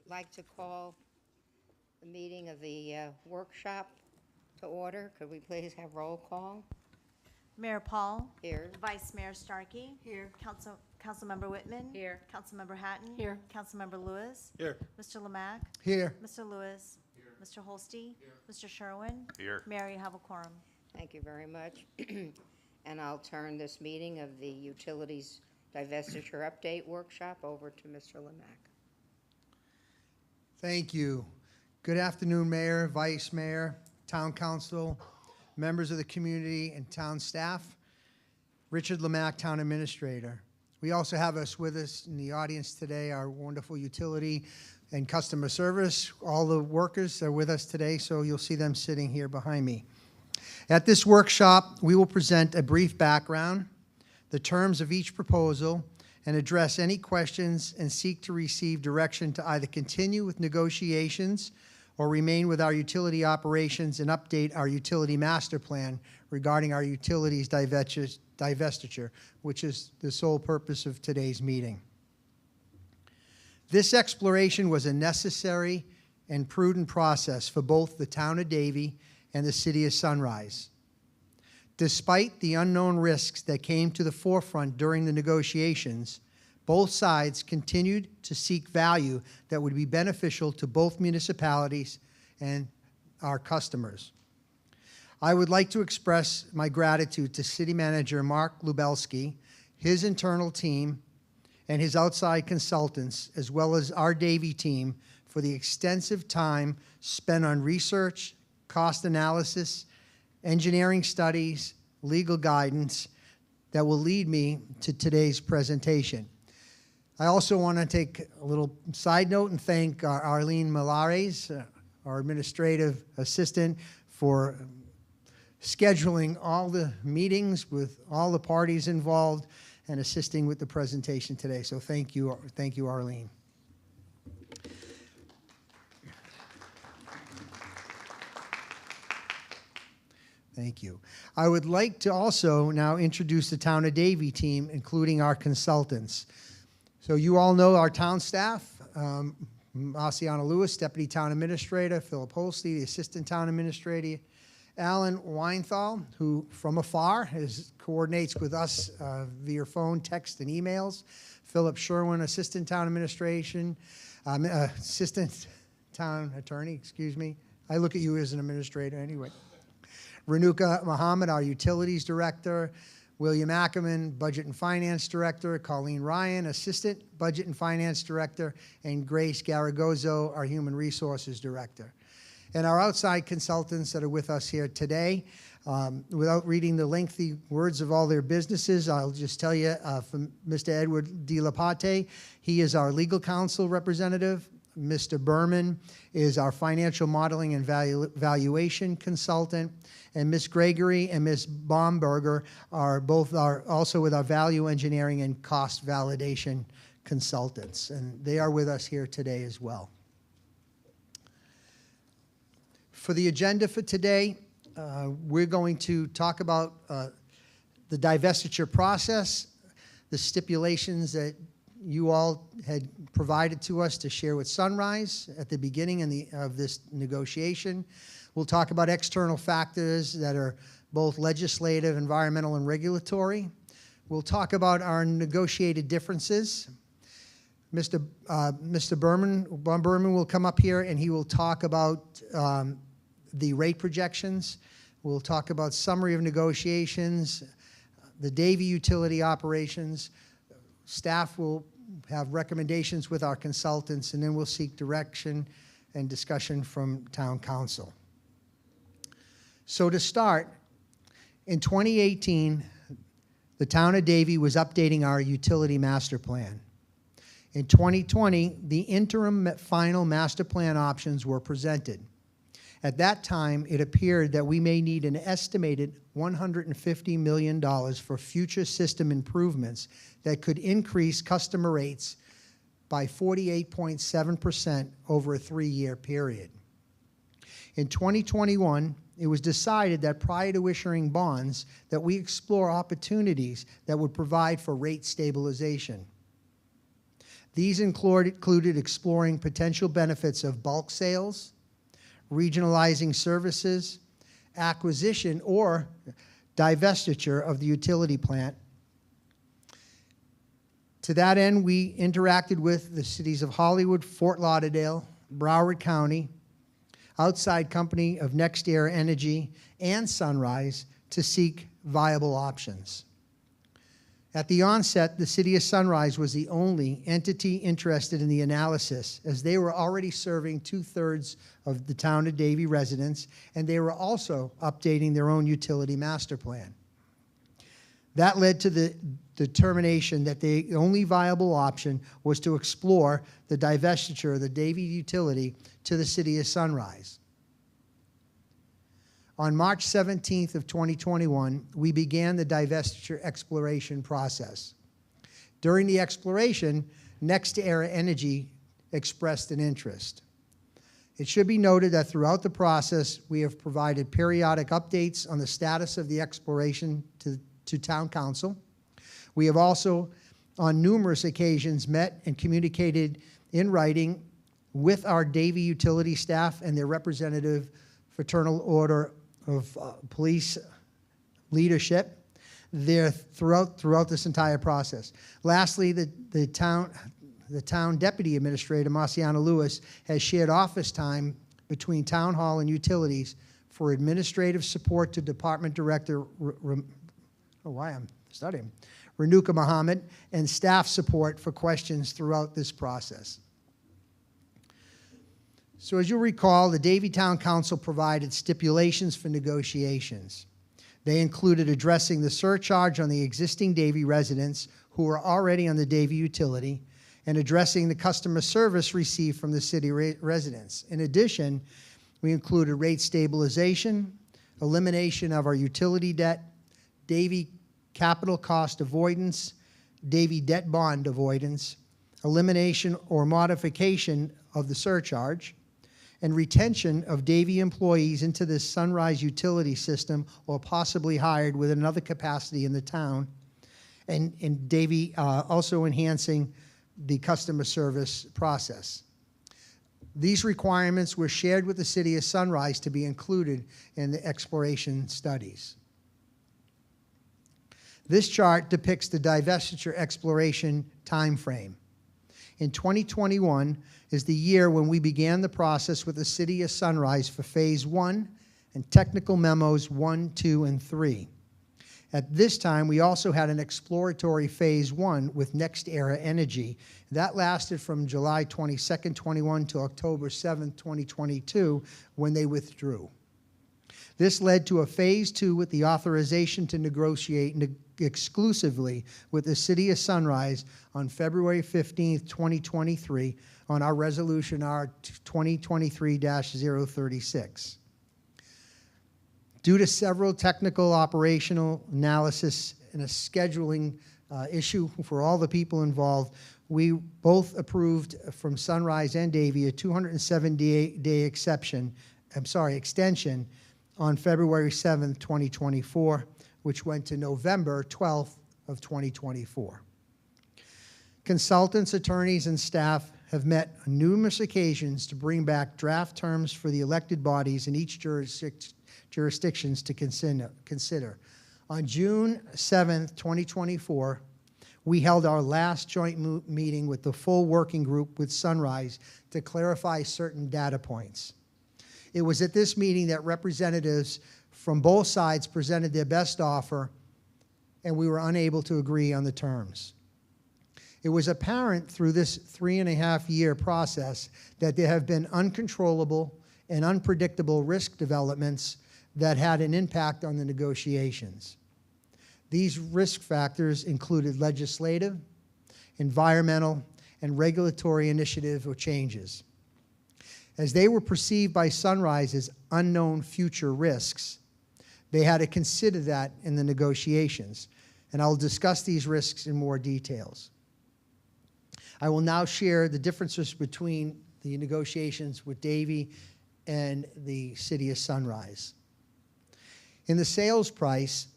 like to call the meeting of the workshop to order. Could we please have roll call? Mayor Paul. Here. Vice Mayor Starkey. Here. Councilmember Whitman. Here. Councilmember Hatton. Here. Councilmember Lewis. Here. Mr. Lemack. Here. Mr. Lewis. Here. Mr. Holste. Here. Mr. Sherwin. Here. Mayor, you have a quorum. Thank you very much. And I'll turn this meeting of the Utilities Divestiture Update Workshop over to Mr. Lemack. Thank you. Good afternoon, Mayor, Vice Mayor, Town Council, members of the community, and town staff. Richard Lemack, Town Administrator. We also have with us in the audience today our wonderful utility and customer service. All the workers are with us today, so you'll see them sitting here behind me. At this workshop, we will present a brief background, the terms of each proposal, and address any questions and seek to receive direction to either continue with negotiations or remain with our utility operations and update our utility master plan regarding our utilities divestiture, which is the sole purpose of today's meeting. This exploration was a necessary and prudent process for both the town of Davie and the city of Sunrise. Despite the unknown risks that came to the forefront during the negotiations, both sides continued to seek value that would be beneficial to both municipalities and our customers. I would like to express my gratitude to City Manager Mark Lubelski, his internal team, and his outside consultants, as well as our Davie team, for the extensive time spent on research, cost analysis, engineering studies, legal guidance that will lead me to today's presentation. I also want to take a little side note and thank Arlene Malares, our administrative assistant, for scheduling all the meetings with all the parties involved and assisting with the presentation today. So thank you, Arlene. Thank you. I would like to also now introduce the Town of Davie team, including our consultants. So you all know our town staff, Marciana Lewis, Deputy Town Administrator, Philip Holste, the Assistant Town Administrator, Alan Weinthal, who from afar coordinates with us via phone, text, and emails, Philip Sherwin, Assistant Town Assistant Town Attorney, excuse me. I look at you as an administrator anyway. Renuka Muhammad, our Utilities Director, William Ackerman, Budget and Finance Director, Colleen Ryan, Assistant Budget and Finance Director, and Grace Garagozzo, our Human Resources Director. And our outside consultants that are with us here today. Without reading the lengthy words of all their businesses, I'll just tell you from Mr. Edward De La Pate, he is our legal counsel representative. Mr. Berman is our financial modeling and valuation consultant, and Ms. Gregory and Ms. Baumberger are also with our value engineering and cost validation consultants, and they are with us here today as well. For the agenda for today, we're going to talk about the divestiture process, the stipulations that you all had provided to us to share with Sunrise at the beginning of this negotiation. We'll talk about external factors that are both legislative, environmental, and regulatory. We'll talk about our negotiated differences. Mr. Berman will come up here and he will talk about the rate projections. We'll talk about summary of negotiations, the Davie utility operations. Staff will have recommendations with our consultants, and then we'll seek direction and discussion from Town Council. So to start, in 2018, the Town of Davie was updating our utility master plan. In 2020, the interim final master plan options were presented. At that time, it appeared that we may need an estimated $150 million for future system improvements that could increase customer rates by 48.7% over a 3-year period. In 2021, it was decided that prior to issuing bonds, that we explore opportunities that would provide for rate stabilization. These included exploring potential benefits of bulk sales, regionalizing services, acquisition or divestiture of the utility plant. To that end, we interacted with the cities of Hollywood, Fort Lauderdale, Broward County, outside company of NextEra Energy, and Sunrise to seek viable options. At the onset, the City of Sunrise was the only entity interested in the analysis, as they were already serving 2/3 of the town of Davie residents, and they were also updating their own utility master plan. That led to the determination that the only viable option was to explore the divestiture of the Davie utility to the City of Sunrise. On March 17th of 2021, we began the divestiture exploration process. During the exploration, NextEra Energy expressed an interest. It should be noted that throughout the process, we have provided periodic updates on the status of the exploration to Town Council. We have also, on numerous occasions, met and communicated in writing with our Davie utility staff and their representative fraternal order of police leadership there throughout this entire process. Lastly, the town deputy administrator, Marciana Lewis, has shared office time between Town Hall and utilities for administrative support to Department Director, Renuka Muhammad, and staff support for questions throughout this process. So as you'll recall, the Davie Town Council provided stipulations for negotiations. They included addressing the surcharge on the existing Davie residents who are already on the Davie utility and addressing the customer service received from the city residents. In addition, we included rate stabilization, elimination of our utility debt, Davie capital cost avoidance, Davie debt bond avoidance, elimination or modification of the surcharge, and retention of Davie employees into the Sunrise utility system or possibly hired with another capacity in the town, and Davie also enhancing the customer service process. These requirements were shared with the City of Sunrise to be included in the exploration studies. This chart depicts the divestiture exploration timeframe. In 2021 is the year when we began the process with the City of Sunrise for Phase 1 and technical memos 1, 2, and 3. At this time, we also had an exploratory Phase 1 with NextEra Energy. That lasted from July 22nd, 21 to October 7th, 2022, when they withdrew. This led to a Phase 2 with the authorization to negotiate exclusively with the City of Sunrise on February 15th, 2023, on our Resolution R 2023-036. Due to several technical operational analysis and a scheduling issue for all the people involved, we both approved from Sunrise and Davie a 207-day extension on February 7th, 2024, which went to November 12th of 2024. Consultants, attorneys, and staff have met on numerous occasions to bring back draft terms for the elected bodies in each jurisdictions to consider. On June 7th, 2024, we held our last joint meeting with the full working group with Sunrise to clarify certain data points. It was at this meeting that representatives from both sides presented their best offer, and we were unable to agree on the terms. It was apparent through this 3.5-year process that there have been uncontrollable and unpredictable risk developments that had an impact on the negotiations. These risk factors included legislative, environmental, and regulatory initiative or changes. As they were perceived by Sunrise as unknown future risks, they had to consider that in the negotiations, and I'll discuss these risks in more details. I will now share the differences between the negotiations with Davie and the City of Sunrise. In the sales price,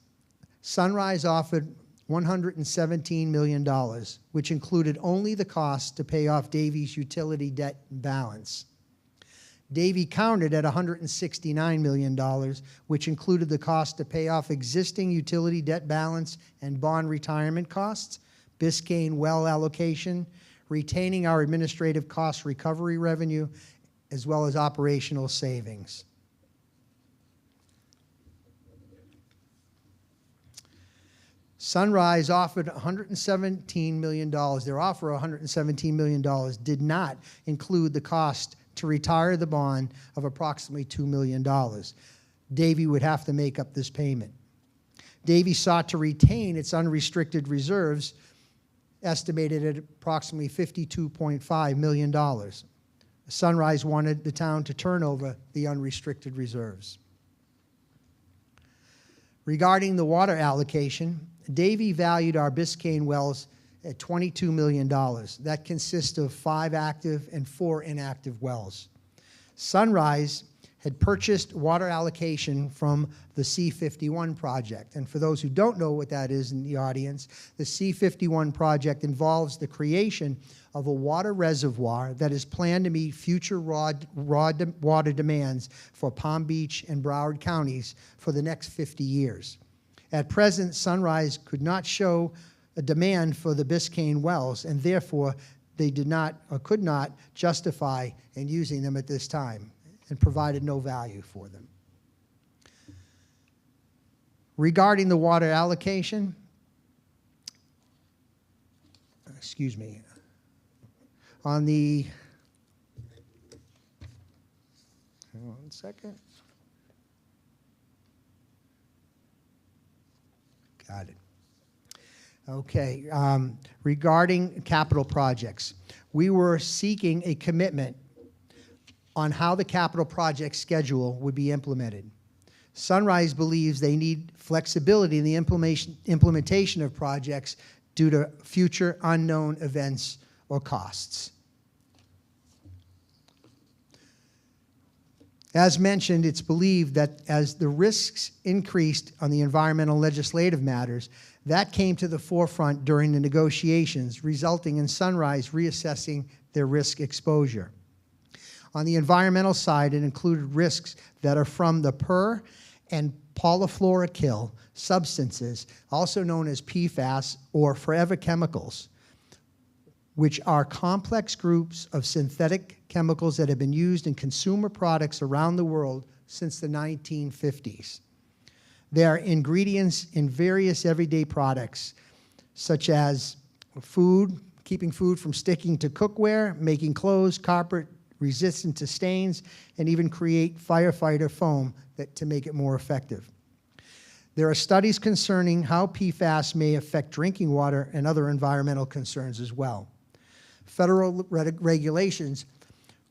Sunrise offered $117 million, which included only the cost to pay off Davie's utility debt balance. Davie countered at $169 million, which included the cost to pay off existing utility debt balance and bond retirement costs, Biscayne well allocation, retaining our administrative cost recovery revenue, as well as operational savings. Sunrise offered $117 million. Their offer of $117 million did not include the cost to retire the bond of approximately $2 million. Davie would have to make up this payment. Davie sought to retain its unrestricted reserves, estimated at approximately $52.5 million. Sunrise wanted the town to turn over the unrestricted reserves. Regarding the water allocation, Davie valued our Biscayne wells at $22 million. That consists of 5 active and 4 inactive wells. Sunrise had purchased water allocation from the C51 project. And for those who don't know what that is in the audience, the C51 project involves the creation of a water reservoir that is planned to meet future raw water demands for Palm Beach and Broward counties for the next 50 years. At present, Sunrise could not show a demand for the Biscayne wells, and therefore they did not or could not justify in using them at this time, and provided no value for them. Regarding the water allocation, on the, hang on a second. Got it. Okay, regarding capital projects, we were seeking a commitment on how the capital project schedule would be implemented. Sunrise believes they need flexibility in the implementation of projects due to future unknown events or costs. As mentioned, it's believed that as the risks increased on the environmental legislative matters, that came to the forefront during the negotiations, resulting in Sunrise reassessing their risk exposure. On the environmental side, it included risks that are from the per- and polyfluoroalkyl substances, also known as PFAS or forever chemicals, which are complex groups of synthetic chemicals that have been used in consumer products around the world since the 1950s. They are ingredients in various everyday products, such as food, keeping food from sticking to cookware, making clothes, carpet, resistant to stains, and even create firefighter foam to make it more effective. There are studies concerning how PFAS may affect drinking water and other environmental concerns as well. Federal regulations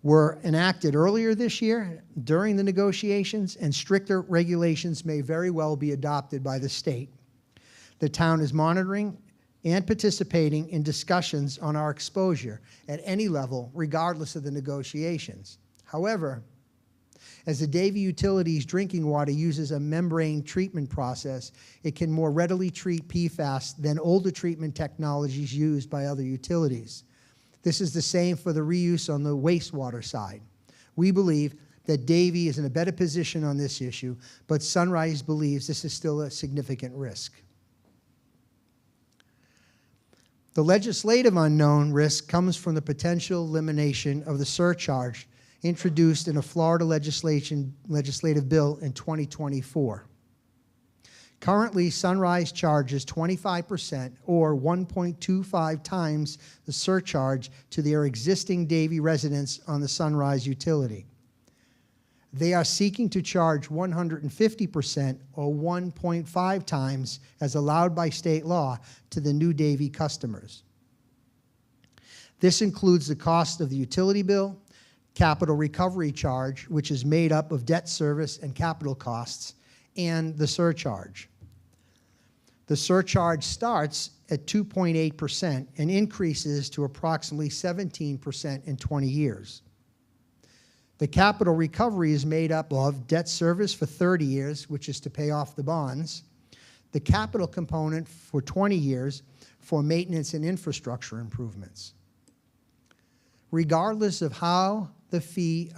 were enacted earlier this year during the negotiations, and stricter regulations may very well be adopted by the state. The town is monitoring and participating in discussions on our exposure at any level, regardless of the negotiations. However, as the Davie Utilities drinking water uses a membrane treatment process, it can more readily treat PFAS than older treatment technologies used by other utilities. This is the same for the reuse on the wastewater side. We believe that Davie is in a better position on this issue, but Sunrise believes this is still a significant risk. The legislative unknown risk comes from the potential elimination of the surcharge introduced in a Florida legislative bill in 2024. Currently, Sunrise charges 25% or 1.25 times the surcharge to their existing Davie residents on the Sunrise utility. They are seeking to charge 150% or 1.5 times as allowed by state law to the new Davie customers. This includes the cost of the utility bill, capital recovery charge, which is made up of debt service and capital costs, and the surcharge. The surcharge starts at 2.8% and increases to approximately 17% in 20 years. The capital recovery is made up of debt service for 30 years, which is to pay off the bonds, the capital component for 20 years for maintenance and infrastructure improvements. Regardless of how the fees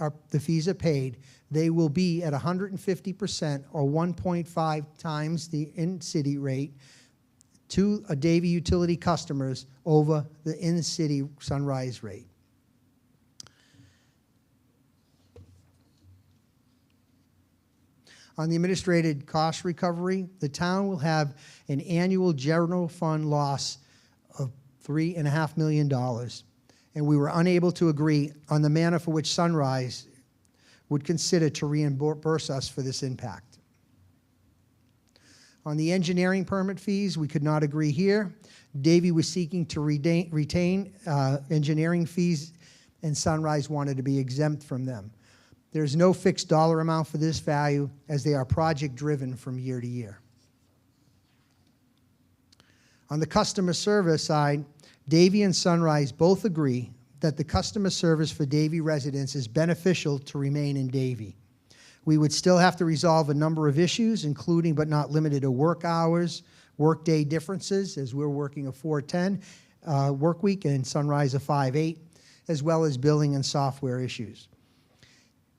are paid, they will be at 150% or 1.5 times the in-city rate to a Davie utility customers over the in-city Sunrise rate. On the administrative cost recovery, the town will have an annual general fund loss of $3.5 million. And we were unable to agree on the manner for which Sunrise would consider to reimburse us for this impact. On the engineering permit fees, we could not agree here. Davie was seeking to retain engineering fees, and Sunrise wanted to be exempt from them. There's no fixed dollar amount for this value, as they are project-driven from year to year. On the customer service side, Davie and Sunrise both agree that the customer service for Davie residents is beneficial to remain in Davie. We would still have to resolve a number of issues, including but not limited to work hours, workday differences, as we're working a 4-10 work week and Sunrise a 5-8, as well as billing and software issues.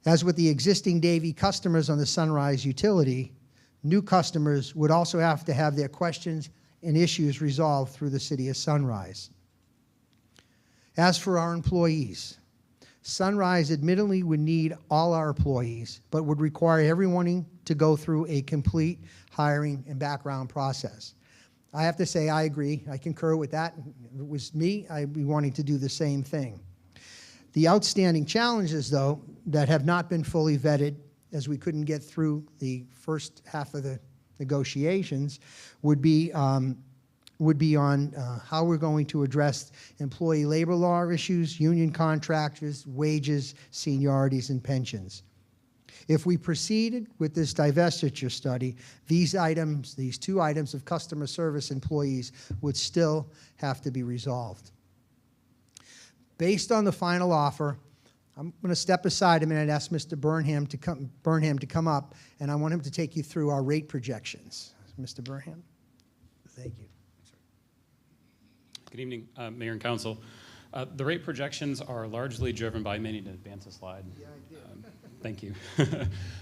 As with the existing Davie customers on the Sunrise utility, new customers would also have to have their questions and issues resolved through the City of Sunrise. As for our employees, Sunrise admittedly would need all our employees, but would require everyone to go through a complete hiring and background process. I have to say, I agree. I concur with that. If it was me, I'd be wanting to do the same thing. The outstanding challenges, though, that have not been fully vetted, as we couldn't get through the first half of the negotiations, would be on how we're going to address employee labor law issues, union contractors, wages, seniorities, and pensions. If we proceeded with this divestiture study, these two items of customer service employees would still have to be resolved. Based on the final offer, I'm going to step aside a minute and ask Mr. Burnham to come up, and I want him to take you through our rate projections. Mr. Burnham? Thank you. Good evening, Mayor and Council. The rate projections are largely driven by, may need to advance a slide. Yeah, I did. Thank you.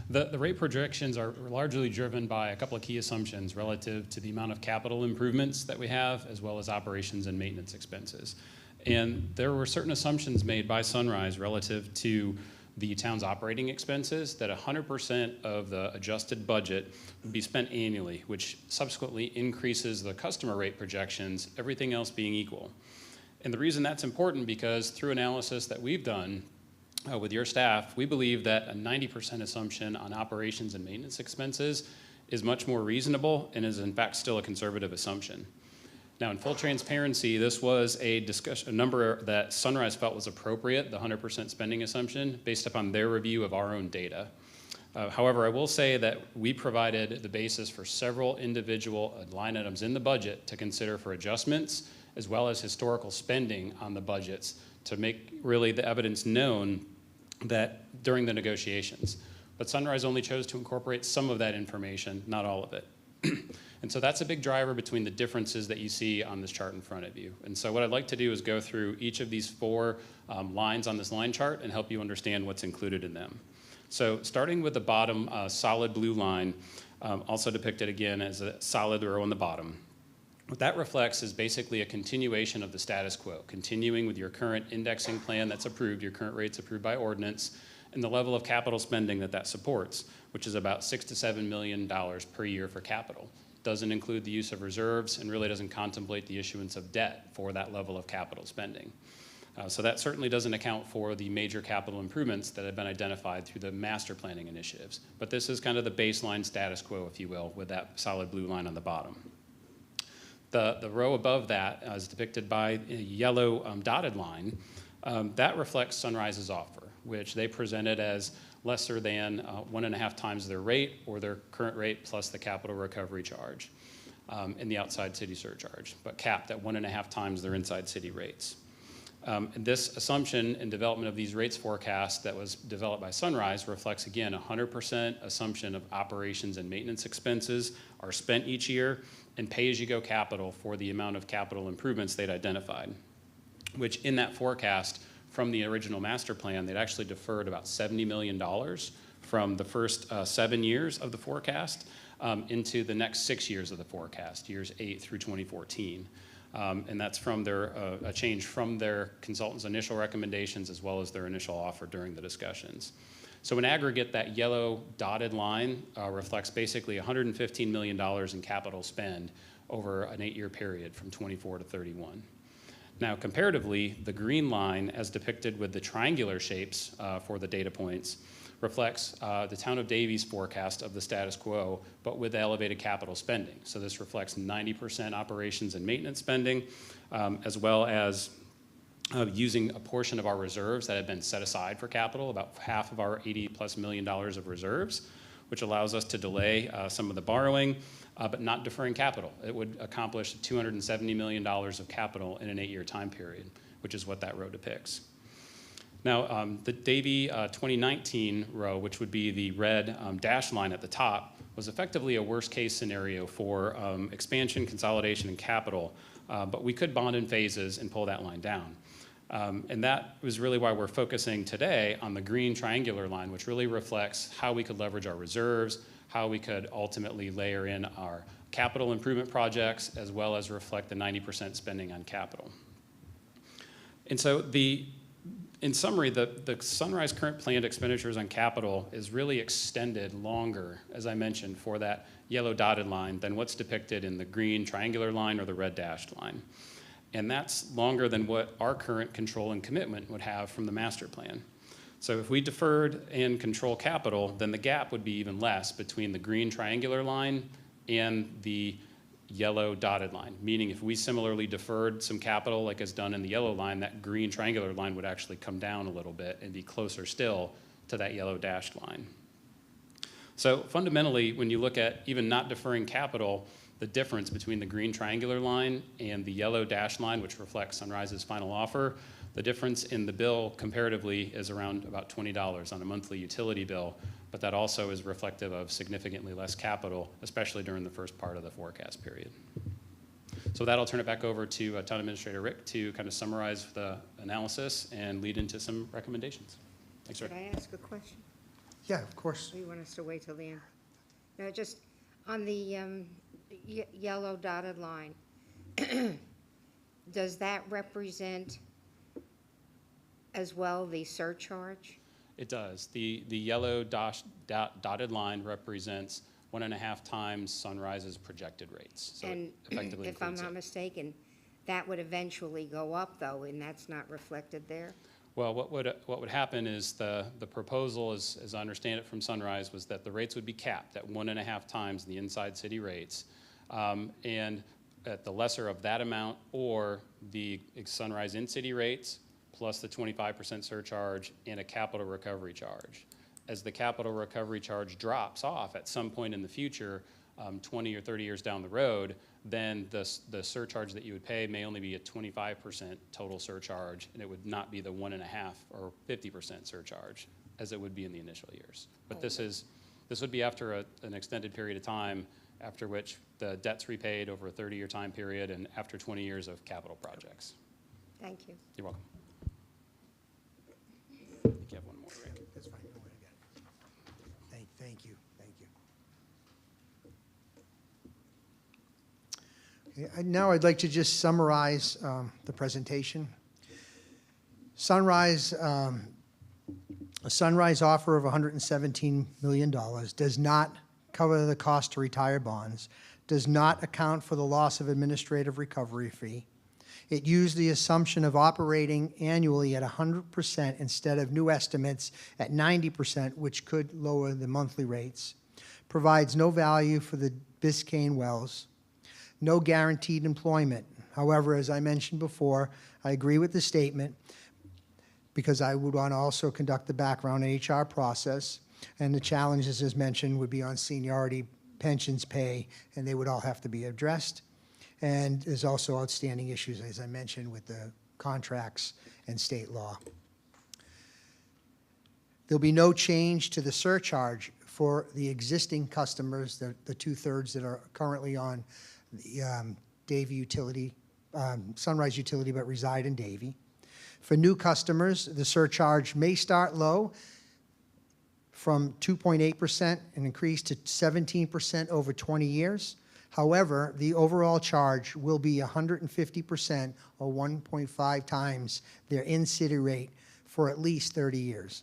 The rate projections are largely driven by a couple of key assumptions relative to the amount of capital improvements that we have, as well as operations and maintenance expenses. And there were certain assumptions made by Sunrise relative to the town's operating expenses, that 100% of the adjusted budget would be spent annually, which subsequently increases the customer rate projections, everything else being equal. And the reason that's important, because through analysis that we've done with your staff, we believe that a 90% assumption on operations and maintenance expenses is much more reasonable and is in fact still a conservative assumption. Now, in full transparency, this was a number that Sunrise felt was appropriate, the 100% spending assumption, based upon their review of our own data. However, I will say that we provided the basis for several individual line items in the budget to consider for adjustments, as well as historical spending on the budgets, to make really the evidence known that during the negotiations. But Sunrise only chose to incorporate some of that information, not all of it. And so that's a big driver between the differences that you see on this chart in front of you. And so what I'd like to do is go through each of these four lines on this line chart and help you understand what's included in them. So starting with the bottom solid blue line, also depicted again as a solid row on the bottom. What that reflects is basically a continuation of the status quo, continuing with your current indexing plan that's approved, your current rates approved by ordinance, and the level of capital spending that supports, which is about $6 to $7 million per year for capital. Doesn't include the use of reserves and really doesn't contemplate the issuance of debt for that level of capital spending. So that certainly doesn't account for the major capital improvements that have been identified through the master planning initiatives. But this is kind of the baseline status quo, if you will, with that solid blue line on the bottom. The row above that is depicted by a yellow dotted line. That reflects Sunrise's offer, which they presented as lesser than 1.5 times their rate, or their current rate plus the capital recovery charge and the outside city surcharge, but capped at 1.5 times their inside city rates. And this assumption and development of these rates forecast that was developed by Sunrise reflects, again, 100% assumption of operations and maintenance expenses are spent each year and pay-as-you-go capital for the amount of capital improvements they'd identified, which in that forecast from the original master plan, they'd actually deferred about $70 million from the first 7 years of the forecast into the next 6 years of the forecast, years 8 through 2014. And that's from their, a change from their consultant's initial recommendations as well as their initial offer during the discussions. So in aggregate, that yellow dotted line reflects basically $115 million in capital spend over an 8-year period from 24 to 31. Now, comparatively, the green line, as depicted with the triangular shapes for the data points, reflects the town of Davie's forecast of the status quo, but with elevated capital spending. So this reflects 90% operations and maintenance spending, as well as using a portion of our reserves that had been set aside for capital, about half of our $80+ million of reserves, which allows us to delay some of the borrowing, but not deferring capital. It would accomplish $270 million of capital in an 8-year time period, which is what that row depicts. Now, the Davie 2019 row, which would be the red dashed line at the top, was effectively a worst-case scenario for expansion, consolidation, and capital, but we could bond in phases and pull that line down. And that was really why we're focusing today on the green triangular line, which really reflects how we could leverage our reserves, how we could ultimately layer in our capital improvement projects, as well as reflect the 90% spending on capital. And so in summary, the Sunrise current planned expenditures on capital is really extended longer, as I mentioned, for that yellow dotted line than what's depicted in the green triangular line or the red dashed line. And that's longer than what our current control and commitment would have from the master plan. So if we deferred and control capital, then the gap would be even less between the green triangular line and the yellow dotted line, meaning if we similarly deferred some capital like is done in the yellow line, that green triangular line would actually come down a little bit and be closer still to that yellow dashed line. So fundamentally, when you look at even not deferring capital, the difference between the green triangular line and the yellow dashed line, which reflects Sunrise's final offer, the difference in the bill comparatively is around about $20 on a monthly utility bill, but that also is reflective of significantly less capital, especially during the first part of the forecast period. So with that, I'll turn it back over to Town Administrator Rick to kind of summarize the analysis and lead into some recommendations. Thanks, sir. Could I ask a question? Yeah, of course. Or you want us to wait till the end? No, just on the yellow dotted line, does that represent as well the surcharge? It does. The yellow dotted line represents 1.5 times Sunrise's projected rates. So And it effectively if I'm includes not it. mistaken, that would eventually go up though, and that's not reflected there? Well, what would happen is the proposal, as I understand it from Sunrise, was that the rates would be capped at 1.5 times the inside city rates, and at the lesser of that amount or the Sunrise in-city rates plus the 25% surcharge and a capital recovery charge. As the capital recovery charge drops off at some point in the future, 20 or 30 years down the road, then the surcharge that you would pay may only be a 25% total surcharge, and it would not be the 1.5 or 50% surcharge as it would be in the initial years. But this would be after an extended period of time, after which the debt's repaid over a 30-year time period and after 20 years of capital projects. Thank you. You're welcome. I think you have one more, Rick. That's fine. Go ahead. Thank you. Okay, now I'd like to just summarize the presentation. Sunrise, a Sunrise offer of $117 million does not cover the cost to retire bonds, does not account for the loss of administrative recovery fee. It used the assumption of operating annually at 100% instead of new estimates at 90%, which could lower the monthly rates. Provides no value for the Biscayne wells. No guaranteed employment. However, as I mentioned before, I agree with the statement because I would want to also conduct the background HR process, and the challenges, as mentioned, would be on seniority, pensions, pay, and they would all have to be addressed. And there's also outstanding issues, as I mentioned, with the contracts and state law. There'll be no change to the surcharge for the existing customers, the two-thirds that are currently on the Davie utility, Sunrise utility, but reside in Davie. For new customers, the surcharge may start low from 2.8% and increase to 17% over 20 years. However, the overall charge will be 150% or 1.5 times their in-city rate for at least 30 years.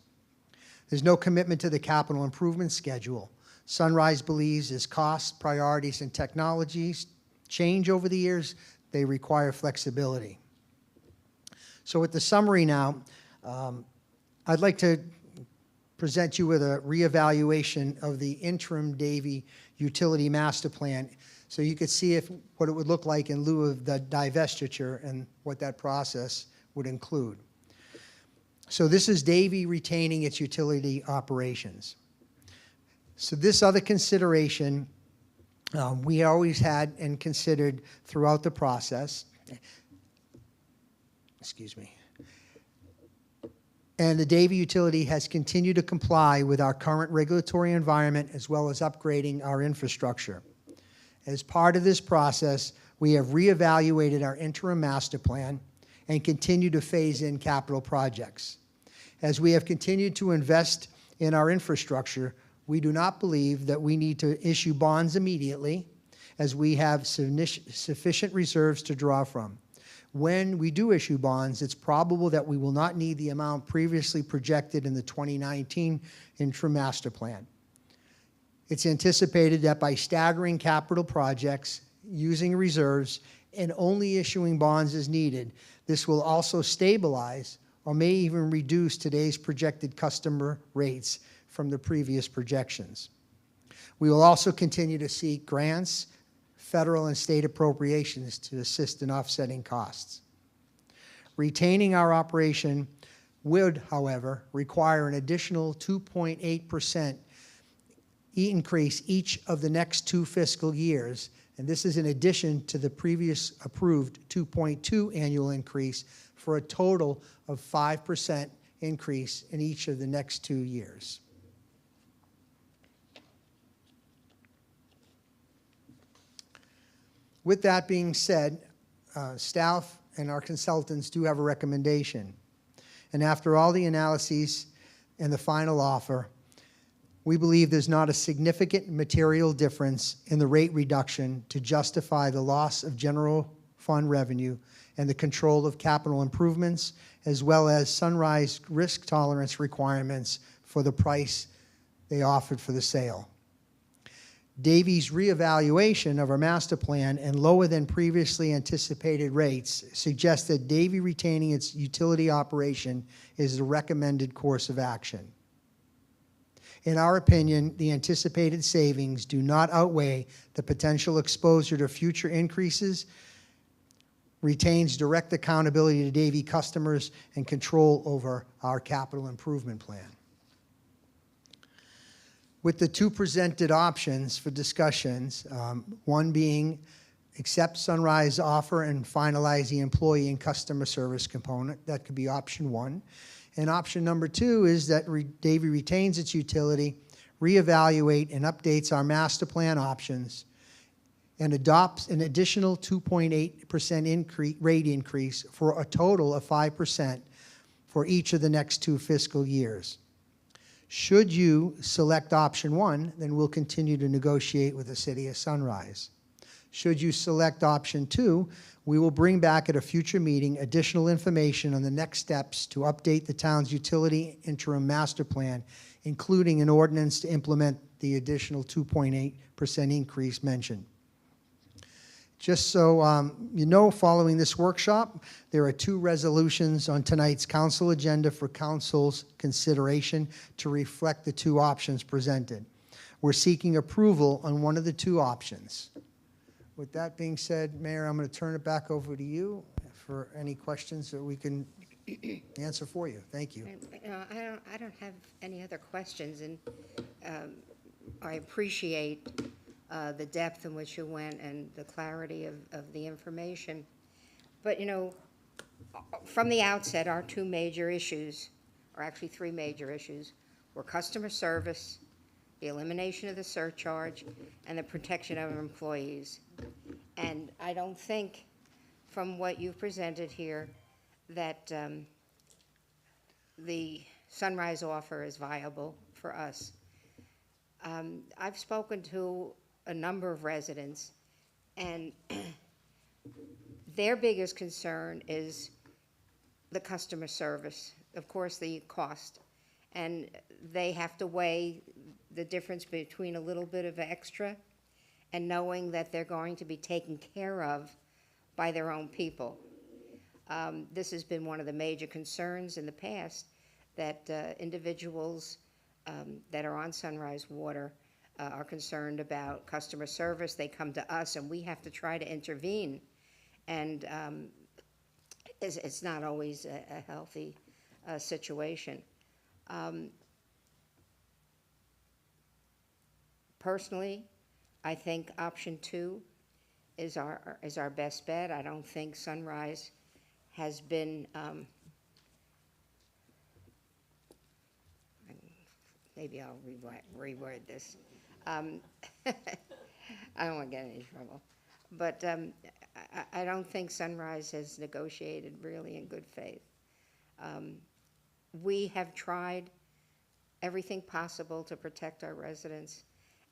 There's no commitment to the capital improvement schedule. Sunrise believes as costs, priorities, and technologies change over the years, they require flexibility. So with the summary now, I'd like to present you with a reevaluation of the interim Davie utility master plan so you could see what it would look like in lieu of the divestiture and what that process would include. So this is Davie retaining its utility operations. So this other consideration we always had and considered throughout the process. Excuse me. And the Davie utility has continued to comply with our current regulatory environment as well as upgrading our infrastructure. As part of this process, we have reevaluated our interim master plan and continue to phase in capital projects. As we have continued to invest in our infrastructure, we do not believe that we need to issue bonds immediately, as we have sufficient reserves to draw from. When we do issue bonds, it's probable that we will not need the amount previously projected in the 2019 interim master plan. It's anticipated that by staggering capital projects, using reserves, and only issuing bonds as needed, this will also stabilize or may even reduce today's projected customer rates from the previous projections. We will also continue to seek grants, federal and state appropriations to assist in offsetting costs. Retaining our operation would, however, require an additional 2.8% increase each of the next 2 fiscal years, and this is in addition to the previous approved 2.2 annual increase for a total of 5% increase in each of the next 2 years. With that being said, staff and our consultants do have a recommendation. And after all the analyses and the final offer, we believe there's not a significant material difference in the rate reduction to justify the loss of general fund revenue and the control of capital improvements, as well as Sunrise risk tolerance requirements for the price they offered for the sale. Davie's reevaluation of our master plan and lower than previously anticipated rates suggest that Davie retaining its utility operation is the recommended course of action. In our opinion, the anticipated savings do not outweigh the potential exposure to future increases, retains direct accountability to Davie customers, and control over our capital improvement plan. With the 2 presented options for discussions, one being accept Sunrise offer and finalize the employee and customer service component. That could be option 1. And option number 2 is that Davie retains its utility, reevaluate and updates our master plan options, and adopts an additional 2.8% rate increase for a total of 5% for each of the next 2 fiscal years. Should you select option 1, then we'll continue to negotiate with the City of Sunrise. Should you select option 2, we will bring back at a future meeting additional information on the next steps to update the town's utility interim master plan, including an ordinance to implement the additional 2.8% increase mentioned. Just so you know, following this workshop, there are 2 resolutions on tonight's council agenda for council's consideration to reflect the 2 options presented. We're seeking approval on one of the 2 options. With that being said, Mayor, I'm going to turn it back over to you for any questions that we can answer for you. Thank you. I don't have any other questions, and I appreciate the depth in which you went and the clarity of the information. But, you know, from the outset, our two major issues, or actually three major issues, were customer service, the elimination of the surcharge, and the protection of our employees. And I don't think, from what you've presented here, that the Sunrise offer is viable for us. I've spoken to a number of residents, and their biggest concern is the customer service, of course, the cost. And they have to weigh the difference between a little bit of extra and knowing that they're going to be taken care of by their own people. This has been one of the major concerns in the past, that individuals that are on Sunrise Water are concerned about customer service. They come to us, and we have to try to intervene. And it's not always a healthy situation. Personally, I think option 2 is our best bet. I don't think Sunrise has been, maybe I'll reword this. I don't want to get in any trouble. But I don't think Sunrise has negotiated really in good faith. We have tried everything possible to protect our residents,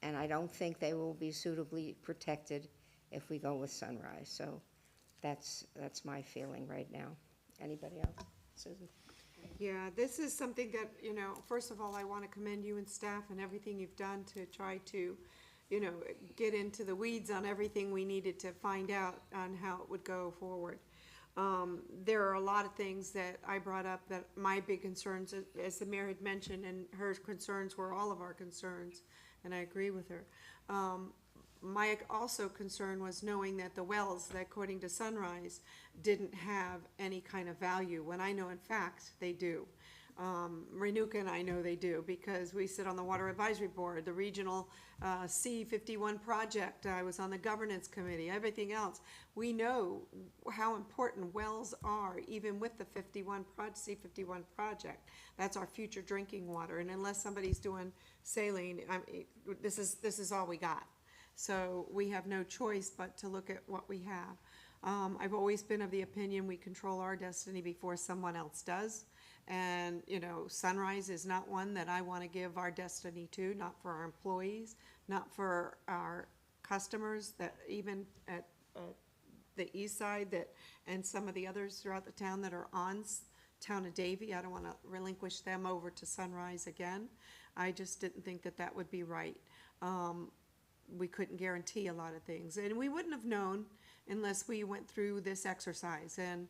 and I don't think they will be suitably protected if we go with Sunrise. So that's my feeling right now. Anybody else? Susan? Yeah, this is something that, first of all, I want to commend you and staff and everything you've done to try to, get into the weeds on everything we needed to find out on how it would go forward. There are a lot of things that I brought up that my big concerns, as the mayor had mentioned, and her concerns were all of our concerns, and I agree with her. My also concern was knowing that the wells, that according to Sunrise, didn't have any kind of value, when I know in fact they do. Renuka and I know they do, because we sit on the Water Advisory Board, the regional C51 project, I was on the governance committee, everything else. We know how important wells are, even with the C51 project. That's our future drinking water, and unless somebody's doing saline, this is all we got. So we have no choice but to look at what we have. I've always been of the opinion we control our destiny before someone else does. And, Sunrise is not one that I want to give our destiny to, not for our employees, not for our customers, that even at the east side and some of the others throughout the town that are on town of Davie. I don't want to relinquish them over to Sunrise again. I just didn't think that would be right. We couldn't guarantee a lot of things, and we wouldn't have known unless we went through this exercise. And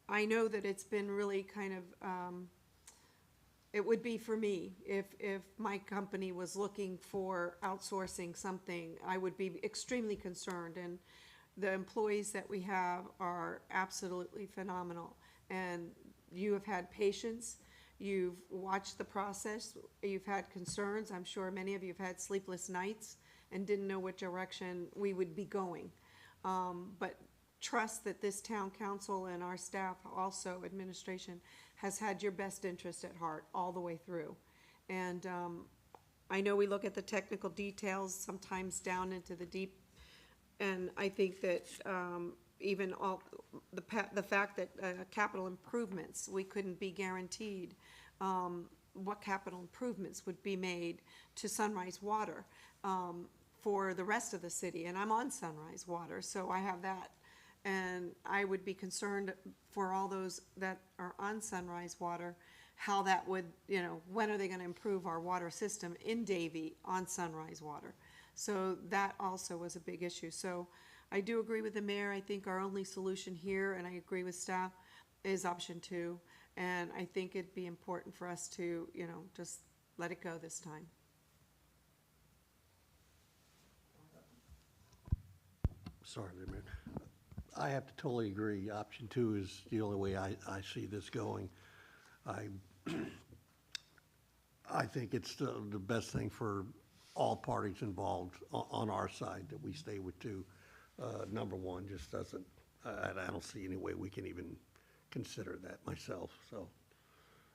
I know that it's been really kind of it would be for me if my company was looking for outsourcing something, I would be extremely concerned. And the employees that we have are absolutely phenomenal, and you have had patience. You've watched the process, you've had concerns, I'm sure many of you have had sleepless nights and didn't know what direction we would be going. But trust that this town council and our staff, also administration, has had your best interest at heart all the way through. And I know we look at the technical details sometimes down into the deep, and I think that even all the fact that capital improvements, we couldn't be guaranteed what capital improvements would be made to Sunrise Water for the rest of the city. And I'm on Sunrise Water, so I have that. And I would be concerned for all those that are on Sunrise Water, how that would, when are they going to improve our water system in Davie on Sunrise Water? So that also was a big issue. So I do agree with the mayor. I think our only solution here, and I agree with staff, is option 2. And I think it'd be important for us to, just let it go this time. Sorry, Mayor. I have to totally agree. Option 2 is the only way I see this going. I think it's the best thing for all parties involved on our side that we stay with 2. Number 1 just doesn't, I don't see any way we can even consider that myself, so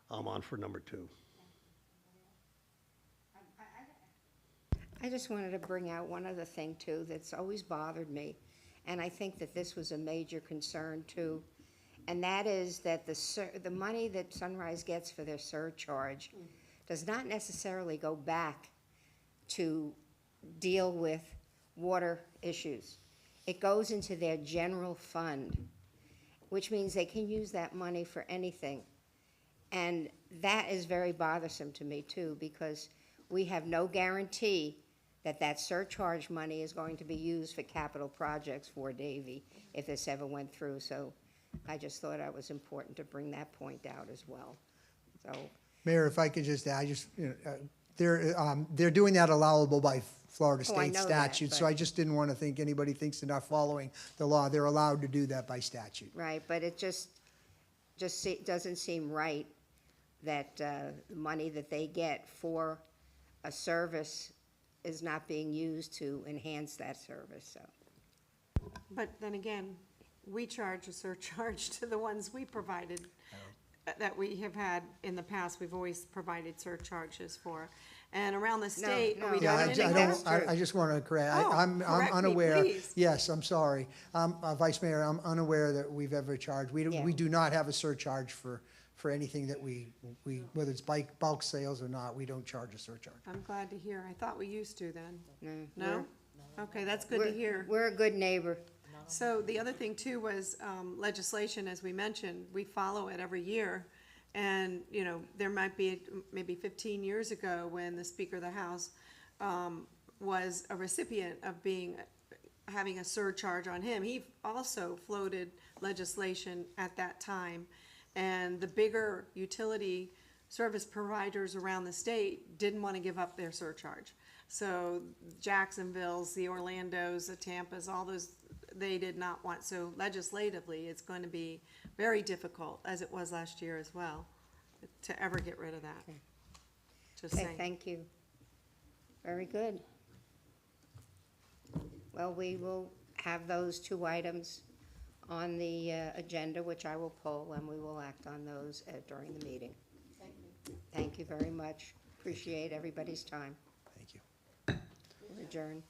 I'm on for number 2. I just wanted to bring out one other thing too that's always bothered me, and I think that this was a major concern too, and that is that the money that Sunrise gets for their surcharge does not necessarily go back to deal with water issues. It goes into their general fund, which means they can use that money for anything. And that is very bothersome to me too, because we have no guarantee that that surcharge money is going to be used for capital projects for Davie if this ever went through. So I just thought it was important to bring that point out as well. So, Mayor, if I could just add, they're doing that allowable by Florida Oh, I state know that, statute, so but- I just didn't want to think anybody thinks they're not following the law. They're allowed to do that by statute. right, but it just doesn't seem right that the money that they get for a service is not being used to enhance that service, so. But then again, we charge a surcharge to the ones we provided, that we have had in the past, we've always provided surcharges for. And around the state, are we no, Yeah, doing I anything that's now? true. I just want to correct, Oh, I'm correct me, unaware. please. Yes, I'm sorry. Vice Mayor, I'm unaware that we've ever charged. Yeah. We do not have a surcharge for anything that we, whether it's bulk sales or not, we don't charge a surcharge. I'm glad to hear. I thought we used to then. No, No? Okay, that's good to hear. We're a good neighbor. So the other thing too was legislation, as we mentioned, we follow it every year. And, you know, there might be, maybe 15 years ago, when the Speaker of the House was a recipient of having a surcharge on him, he also floated legislation at that time. And the bigger utility service providers around the state didn't want to give up their surcharge. So Jacksonville's, the Orlando's, the Tampa's, all those, they did not want. So legislatively, it's going to be very difficult, as it was last year as well, to ever get rid of that. Just Okay, saying. thank you. Very good. Well, we will have those 2 items on the agenda, which I will pull, and we will act on those during the meeting. Thank you very much. Appreciate everybody's time. Thank you. We're adjourned.